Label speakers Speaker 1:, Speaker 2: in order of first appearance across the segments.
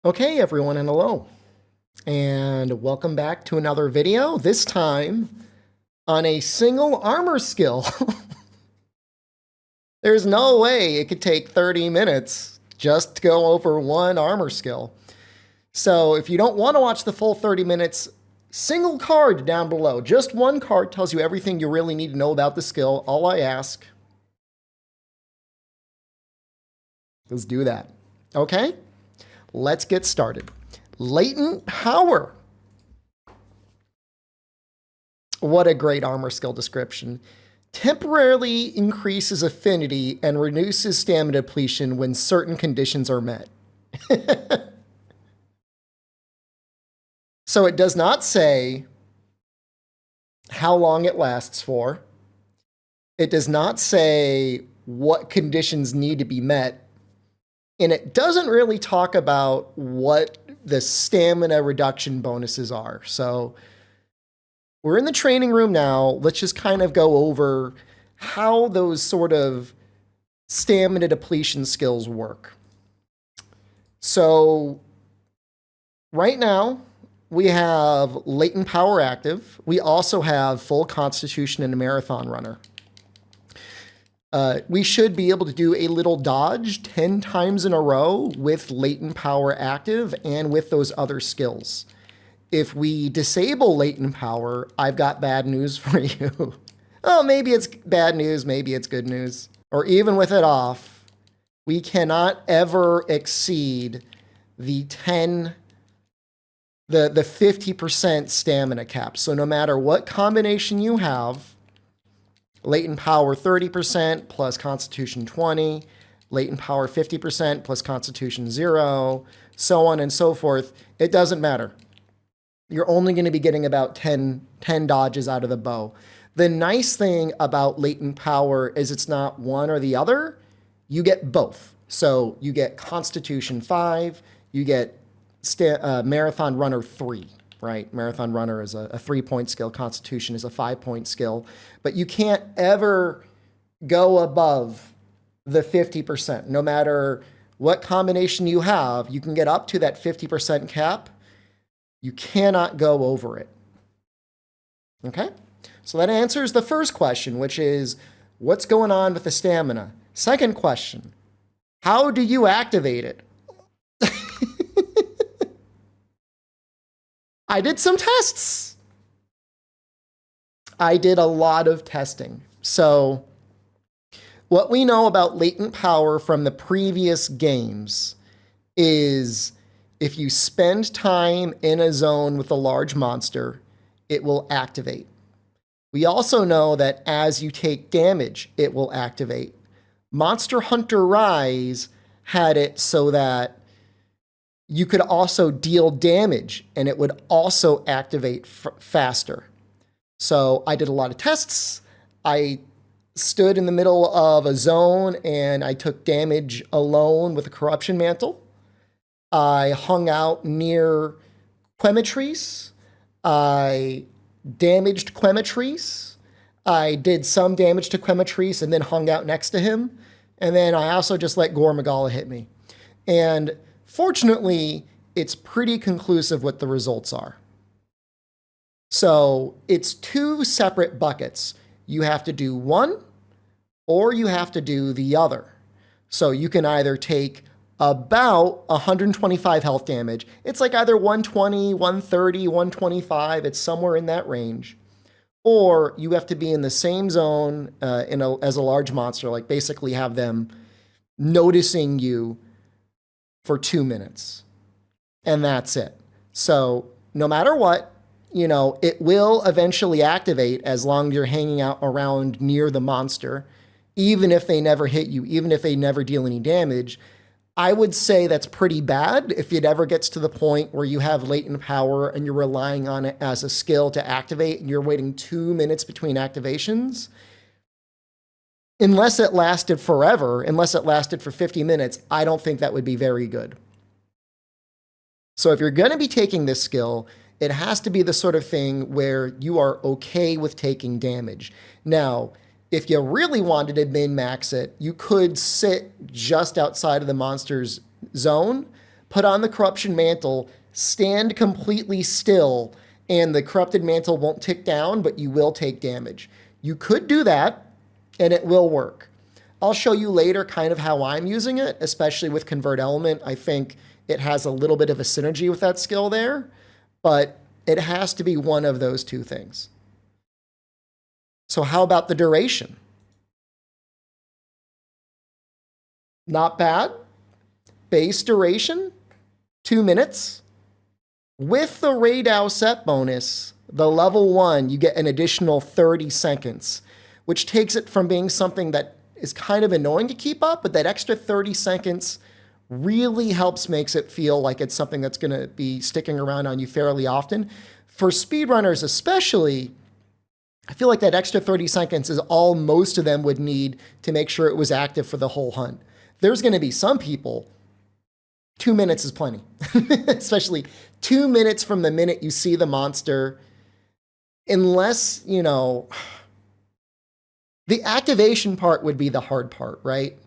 Speaker 1: Okay, everyone, and hello. And welcome back to another video, this time on a single armor skill. There's no way it could take 30 minutes just to go over one armor skill. So if you don't want to watch the full 30 minutes, single card down below. Just one card tells you everything you really need to know about the skill. All I ask is do that. Okay? Let's get started. Latent Power. What a great armor skill description. Temporarily increases affinity and reduces stamina depletion when certain conditions are met. So it does not say how long it lasts for. It does not say what conditions need to be met. And it doesn't really talk about what the stamina reduction bonuses are. So we're in the training room now. Let's just kind of go over how those sort of stamina depletion skills work. So right now we have Latent Power active. We also have full Constitution and a Marathon Runner. We should be able to do a little dodge 10 times in a row with Latent Power active and with those other skills. If we disable Latent Power, I've got bad news for you. Oh, maybe it's bad news, maybe it's good news. Or even with it off, we cannot ever exceed the 50% stamina cap. So no matter what combination you have, Latent Power 30% plus Constitution 20, Latent Power 50% plus Constitution 0, so on and so forth. It doesn't matter. You're only going to be getting about 10 dodges out of the bow. The nice thing about Latent Power is it's not one or the other. You get both. So you get Constitution 5, you get Marathon Runner 3. Right? Marathon Runner is a 3-point skill. Constitution is a 5-point skill. But you can't ever go above the 50%. No matter what combination you have, you can get up to that 50% cap. You cannot go over it. Okay? So that answers the first question, which is, what's going on with the stamina? Second question, how do you activate it? I did some tests. I did a lot of testing. So what we know about Latent Power from the previous games is if you spend time in a zone with a large monster, it will activate. We also know that as you take damage, it will activate. Monster Hunter Rise had it so that you could also deal damage and it would also activate faster. So I did a lot of tests. I stood in the middle of a zone and I took damage alone with a Corruption Mantle. I hung out near Quematrice. I damaged Quematrice. I did some damage to Quematrice and then hung out next to him. And then I also just let Gore Magala hit me. And fortunately, it's pretty conclusive what the results are. So it's two separate buckets. You have to do one or you have to do the other. So you can either take about 125 health damage. It's like either 120, 130, 125. It's somewhere in that range. Or you have to be in the same zone as a large monster, like basically have them noticing you for 2 minutes. And that's it. So no matter what, it will eventually activate as long as you're hanging out around near the monster, even if they never hit you, even if they never deal any damage. I would say that's pretty bad if it ever gets to the point where you have Latent Power and you're relying on it as a skill to activate and you're waiting 2 minutes between activations. Unless it lasted forever, unless it lasted for 50 minutes, I don't think that would be very good. So if you're going to be taking this skill, it has to be the sort of thing where you are okay with taking damage. Now, if you really wanted to min-max it, you could sit just outside of the monster's zone, put on the corruption mantle, stand completely still, and the corrupted mantle won't tick down, but you will take damage. You could do that, and it will work. I'll show you later kind of how I'm using it, especially with Convert Element. I think it has a little bit of a synergy with that skill there, but it has to be one of those two things. So how about the duration? Not bad. Base duration, 2 minutes. With the Radau set bonus, the level 1, you get an additional 30 seconds, which takes it from being something that is kind of annoying to keep up, but that extra 30 seconds really helps makes it feel like it's something that's going to be sticking around on you fairly often. For speedrunners especially, I feel like that extra 30 seconds is all most of them would need to make sure it was active for the whole hunt. There's going to be some people, 2 minutes is plenty, especially 2 minutes from the minute you see the monster, unless, you know, the activation part would be the hard part, right?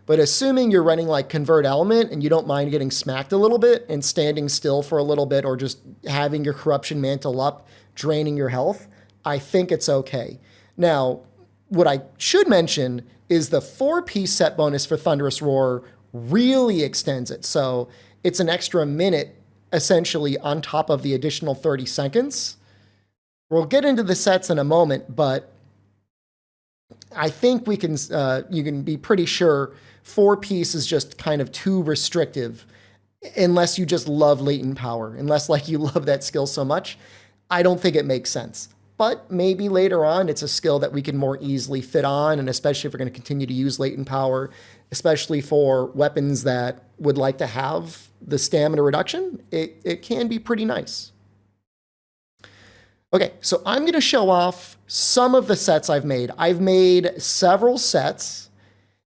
Speaker 1: But assuming you're running like Convert Element and you don't mind getting smacked a little bit and standing still for a little bit or just having your Corruption Mantle up, draining your health, I think it's okay. Now, what I should mention is the 4-piece set bonus for Thunderous Roar really extends it. So it's an extra minute essentially on top of the additional 30 seconds. We'll get into the sets in a moment, but I think we can, you can be pretty sure 4-piece is just kind of too restrictive unless you just love Latent Power, unless like you love that skill so much. I don't think it makes sense. But maybe later on, it's a skill that we can more easily fit on, and especially if we're going to continue to use Latent Power, especially for weapons that would like to have the stamina reduction, it can be pretty nice. Okay, so I'm going to show off some of the sets I've made. I've made several sets.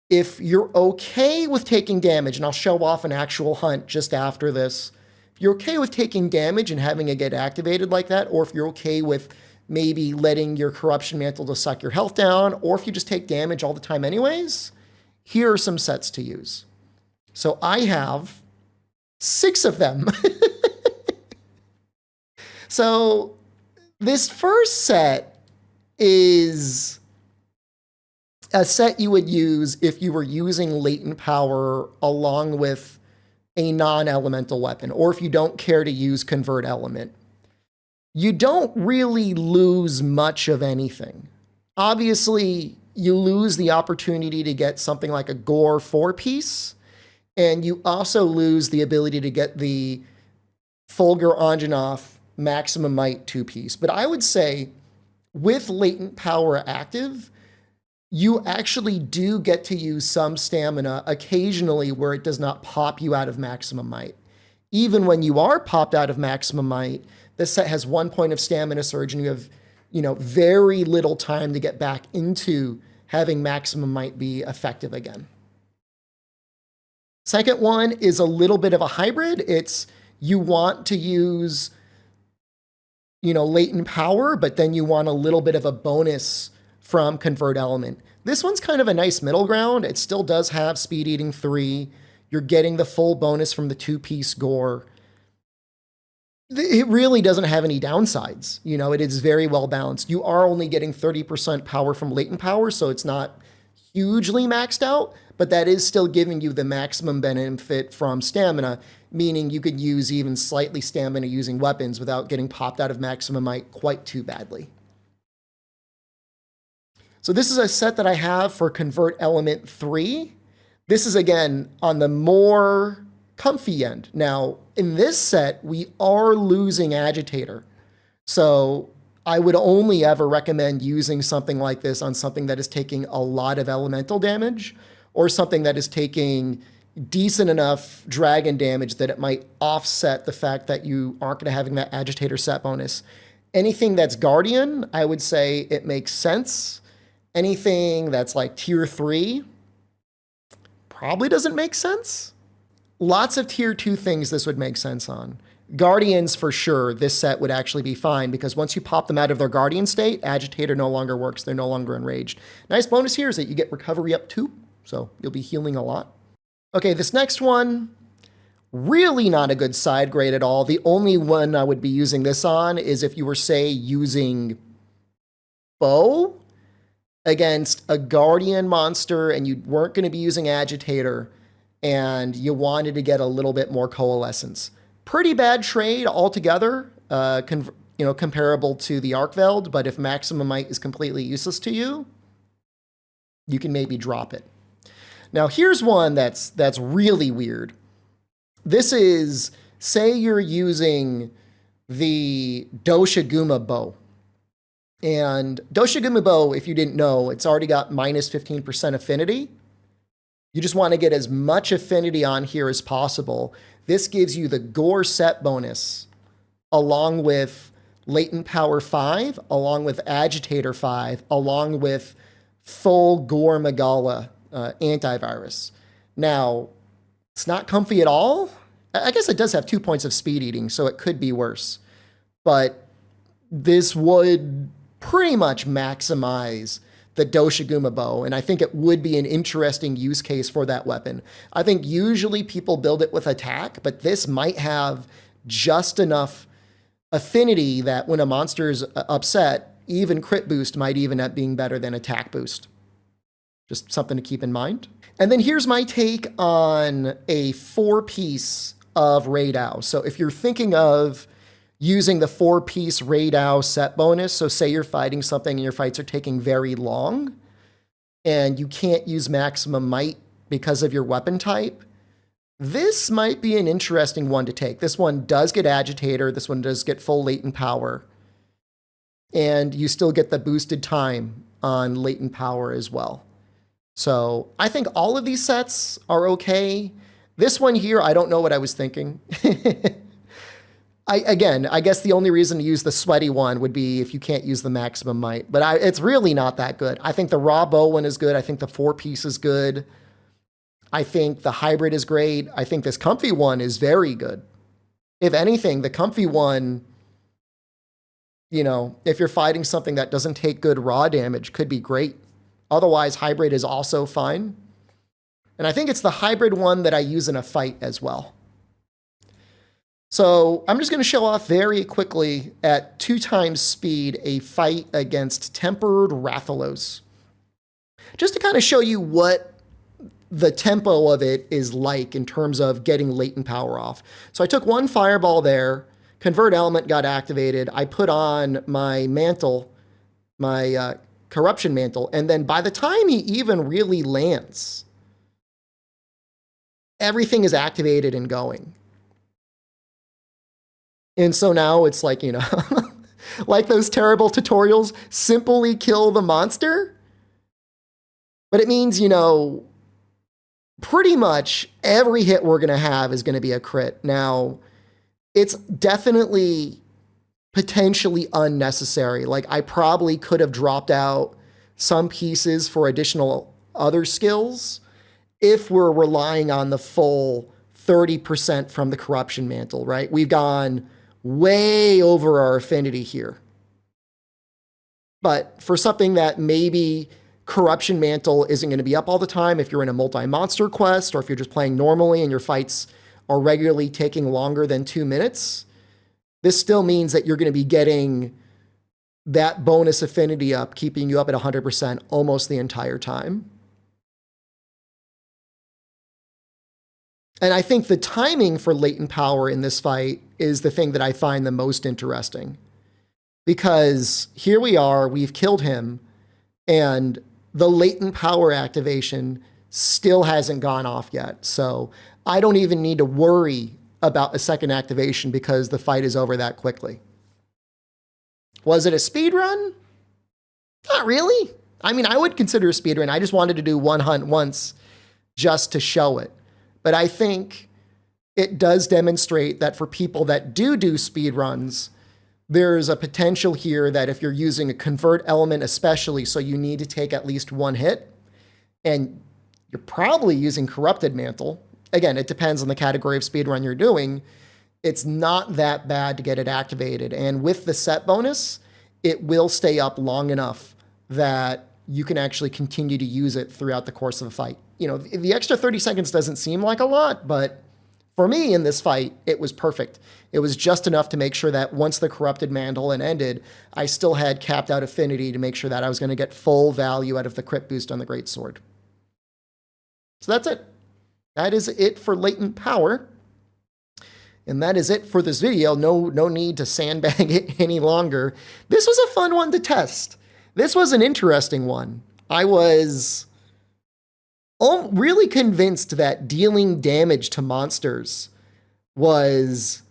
Speaker 1: If you're okay with taking damage, and I'll show off an actual hunt just after this, if you're okay with taking damage and having it get activated like that, or if you're okay with maybe letting your Corruption Mantle to suck your health down, or if you just take damage all the time anyways, here are some sets to use. So I have 6 of them. So this first set is a set you would use if you were using Latent Power along with a non-elemental weapon, or if you don't care to use Convert Element. You don't really lose much of anything. Obviously, you lose the opportunity to get something like a Gore 4-piece, and you also lose the ability to get the Fulgur Anjanath Maximum Might 2-piece. But I would say with Latent Power active, you actually do get to use some stamina occasionally where it does not pop you out of Maximum Might. Even when you are popped out of Maximum Might, this set has 1 point of stamina surge, and you have, very little time to get back into having Maximum Might be effective again. Second one is a little bit of a hybrid. It's you want to use, Latent Power, but then you want a little bit of a bonus from Convert Element. This one's kind of a nice middle ground. It still does have Speed Eating 3. You're getting the full bonus from the 2-piece Gore. It really doesn't have any downsides. It is very well balanced. You are only getting 30% power from Latent Power, so it's not hugely maxed out, but that is still giving you the maximum benefit from stamina, meaning you could use even slightly stamina using weapons without getting popped out of Maximum Might quite too badly. So this is a set that I have for Convert Element 3. This is, again, on the more comfy end. Now, in this set, we are losing Agitator. So I would only ever recommend using something like this on something that is taking a lot of elemental damage, or something that is taking decent enough dragon damage that it might offset the fact that you aren't going to having that Agitator set bonus. Anything that's Guardian, I would say it makes sense. Anything that's like tier 3 probably doesn't make sense. Lots of tier 2 things this would make sense on. Guardians, for sure, this set would actually be fine, because once you pop them out of their Guardian state, Agitator no longer works. They're no longer enraged. Nice bonus here is that you get recovery up 2, so you'll be healing a lot. Okay, this next one, really not a good side grade at all. The only one I would be using this on is if you were, say, using Bow against a Guardian monster and you weren't going to be using Agitator and you wanted to get a little bit more Coalescence. Pretty bad trade altogether, comparable to the Arcveld, but if Maximum Might is completely useless to you, you can maybe drop it. Now, here's one that's really weird. This is, say you're using the Doshiguma Bow. And Doshiguma Bow, if you didn't know, it's already got minus 15% affinity. You just want to get as much affinity on here as possible. This gives you the Gore set bonus, along with Latent Power 5, along with Agitator 5, along with full Gore Magala antivirus. Now, it's not comfy at all. I guess it does have 2 points of speed eating, so it could be worse. But this would pretty much maximize the Doshiguma Bow, and I think it would be an interesting use case for that weapon. I think usually people build it with attack, but this might have just enough affinity that when a monster's upset, even crit boost might even end up being better than attack boost. Just something to keep in mind. And then here's my take on a 4-piece of Raidao. So if you're thinking of using the 4-piece Raidao set bonus, so say you're fighting something and your fights are taking very long and you can't use Maximum Might because of your weapon type, this might be an interesting one to take. This one does get Agitator, this one does get full Latent Power, and you still get the boosted time on Latent Power as well. So I think all of these sets are okay. This one here, I don't know what I was thinking. I guess the only reason to use the sweaty one would be if you can't use the Maximum Might, but it's really not that good. I think the raw bow one is good. I think the 4-piece is good. I think the hybrid is great. I think this comfy one is very good. If anything, the comfy one, if you're fighting something that doesn't take good raw damage, could be great. Otherwise, hybrid is also fine. And I think it's the hybrid one that I use in a fight as well. So I'm just going to show off very quickly at 2 times speed a fight against Tempered Rathalos. Just to kind of show you what the tempo of it is like in terms of getting Latent Power off. So I took 1 fireball there, Convert Element got activated, I put on my mantle, my Corruption Mantle, and then by the time he even really lands, everything is activated and going. And so now it's like, like those terrible tutorials, simply kill the monster. But it means, pretty much every hit we're going to have is going to be a crit. Now, it's definitely potentially unnecessary. Like, I probably could have dropped out some pieces for additional other skills if we're relying on the full 30% from the Corruption Mantle, right? We've gone way over our affinity here. But for something that maybe Corruption Mantle isn't going to be up all the time, if you're in a multi-monster quest or if you're just playing normally and your fights are regularly taking longer than 2 minutes, this still means that you're going to be getting that bonus affinity up, keeping you up at 100% almost the entire time. And I think the timing for Latent Power in this fight is the thing that I find the most interesting. Because here we are, we've killed him, and the Latent Power activation still hasn't gone off yet. So I don't even need to worry about a second activation because the fight is over that quickly. Was it a speed run? Not really. I mean, I would consider a speed run. I just wanted to do one hunt once just to show it. But I think it does demonstrate that for people that do speed runs, there's a potential here that if you're using a convert element especially, so you need to take at least 1 hit, and you're probably using Corrupted Mantle. Again, it depends on the category of speedrun you're doing. It's not that bad to get it activated. And with the set bonus, it will stay up long enough that you can actually continue to use it throughout the course of a fight. you know, the extra 30 seconds doesn't seem like a lot, but for me in this fight, it was perfect. It was just enough to make sure that once the corrupted mandolin ended, I still had capped out affinity to make sure that I was going to get full value out of the crit boost on the greatsword. So that's it. That is it for Latent Power. And that is it for this video. No need to sandbag it any longer. This was a fun one to test. This was an interesting one. I was really convinced that dealing damage to monsters was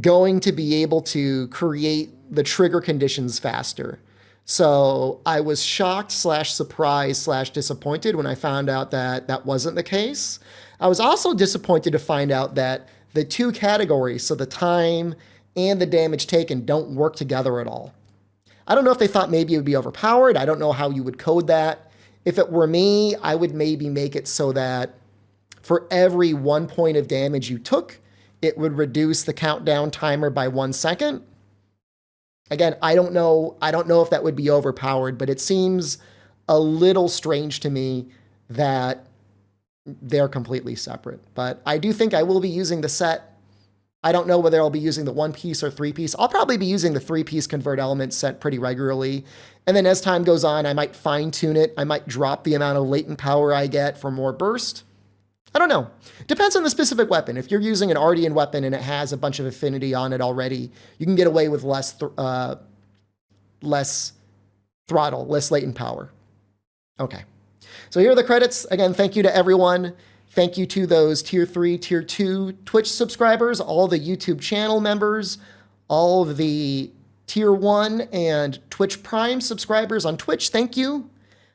Speaker 1: going to be able to create the trigger conditions faster. So I was shocked / surprised / disappointed when I found out that that wasn't the case. I was also disappointed to find out that the two categories, so the time and the damage taken, don't work together at all. I don't know if they thought maybe it would be overpowered. I don't know how you would code that. If it were me, I would maybe make it so that for every 1 point of damage you took, it would reduce the countdown timer by 1 second. Again, I don't know if that would be overpowered, but it seems a little strange to me that they're completely separate. But I do think I will be using the set. I don't know whether I'll be using the 1-piece or 3-piece. I'll probably be using the 3-piece convert element set pretty regularly. And then as time goes on, I might fine tune it. I might drop the amount of latent power I get for more burst. I don't know. Depends on the specific weapon. If you're using an Ardian weapon and it has a bunch of affinity on it already, you can get away with less throttle, less latent power. Okay. So here are the credits. Again, thank you to everyone. Thank you to those Tier 3, Tier 2 Twitch subscribers, all the YouTube channel members, all of the Tier 1 and Twitch Prime subscribers on Twitch. Thank you.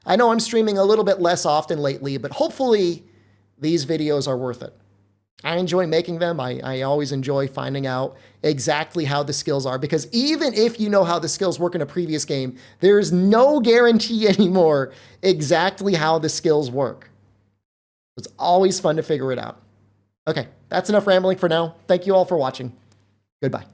Speaker 1: I know I'm streaming a little bit less often lately, but hopefully these videos are worth it. I enjoy making them. I always enjoy finding out exactly how the skills are, because even if you know how the skills work in a previous game, there's no guarantee anymore exactly how the skills work. It's always fun to figure it out. Okay, that's enough rambling for now. Thank you all for watching. Goodbye.